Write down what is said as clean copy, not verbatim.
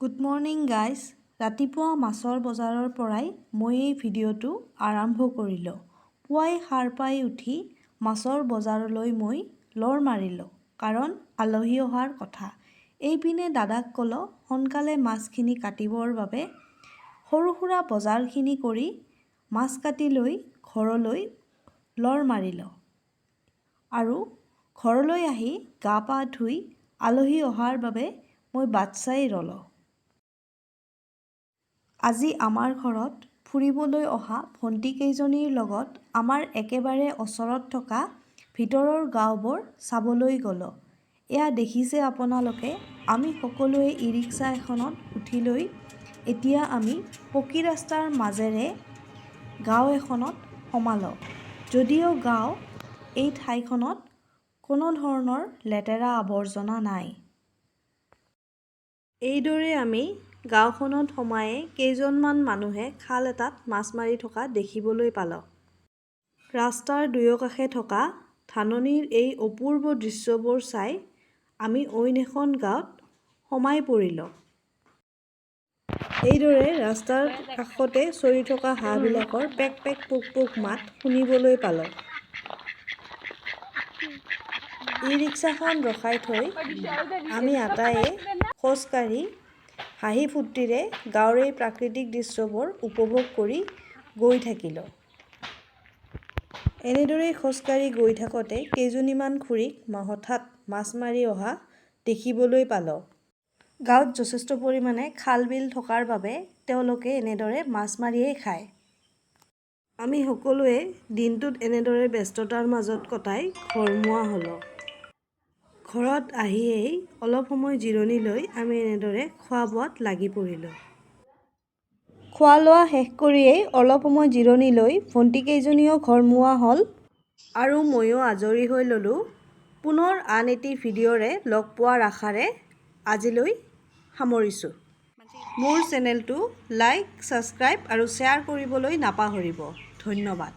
Good morning guys. ৰাতিপুৱা মাছৰ বজাৰৰ পৰাই মই এই ভিডিঅ'টো আৰম্ভ কৰিলোঁ। পুৱাই সাৰ পাই উঠি মাছৰ বজাৰলৈ মই লৰ মাৰিলোঁ, কাৰণ আলহী অহাৰ কথা। এইপিনে দাদাক ক'লোঁ সোনকালে মাছখিনি কাটিবৰ বাবে। সৰু সুৰা বজাৰখিনি কৰি মাছ কাটি লৈ ঘৰলৈ লৰ মাৰিলোঁ। আৰু ঘৰলৈ আহি গা পা ধুই আলহী অহাৰ বাবে মই বাট চাই ৰলোঁ। আজি আমাৰ ঘৰত ফুৰিবলৈ অহা ভণ্টিকেইজনীৰ লগত আমাৰ একেবাৰে ওচৰত থকা ভিতৰৰ গাঁওবোৰ চাবলৈ গ'লোঁ। এয়া দেখিছে আপোনালোকে, আমি সকলোৱে ই-ৰিক্সা এখনত উঠি লৈ এতিয়া আমি পকী ৰাস্তাৰ মাজেৰে গাঁও এখনত সোমালোঁ। যদিও গাঁও, এই ঠাইখনত কোনো ধৰণৰ লেতেৰা আৱৰ্জনা নাই। এইদৰে আমি গাঁওখনত সোমায়ে কেইজনমান মানুহে খাল এটাত মাছ মাৰি থকা দেখিবলৈ পালোঁ। ৰাস্তাৰ দুয়োকাষে থকা ধাননিৰ এই অপূৰ্ব দৃশ্যবোৰ চাই আমি অইন এখন গাঁৱত সোমাই পৰিলোঁ। এইদৰে ৰাস্তাৰ কাষতে চৰি থকা হাঁহবিলাকৰ পেক পেক পুক পুক মাত শুনিবলৈ পালোঁ। ই-ৰিক্সাখন ৰখাই থৈ আমি আটাইয়ে খোজ কাঢ়ি হাঁহি ফূৰ্তিৰে গাঁৱৰ এই প্ৰাকৃতিক দৃশ্যবোৰ উপভোগ কৰি গৈ থাকিলোঁ। এনেদৰেই খোজ কাঢ়ি গৈ থাকোঁতে কেইজনীমান খুৰীক হঠাৎ মাছ মাৰি অহা দেখিবলৈ পালোঁ। গাঁৱত যথেষ্ট পৰিমাণে খাল বিল থকাৰ বাবে তেওঁলোকে এনেদৰে মাছ মাৰিয়েই খায়। আমি সকলোৱে দিনটোত এনেদৰে ব্যস্ততাৰ মাজত কটাই ঘৰমুৱা হ'লোঁ। ঘৰত আহিয়েই অলপ সময় জিৰণি লৈ আমি এনেদৰে খোৱা বোৱাত লাগি পৰিলোঁ। খোৱা লোৱা শেষ কৰিয়েই অলপ সময় জিৰণি লৈ ভণ্টিকেইজনীও ঘৰমুৱা হ'ল আৰু ময়ো আজৰি হৈ ল'লোঁ। পুনৰ আন এটি ভিডিঅ'ৰে লগ পোৱাৰ আশাৰে আজিলৈ সামৰিছোঁ। মোৰ চেনেলটো লাইক, ছাবস্ক্ৰাইব আৰু শ্বেয়াৰ কৰিবলৈ নাপাহৰিব। ধন্যবাদ।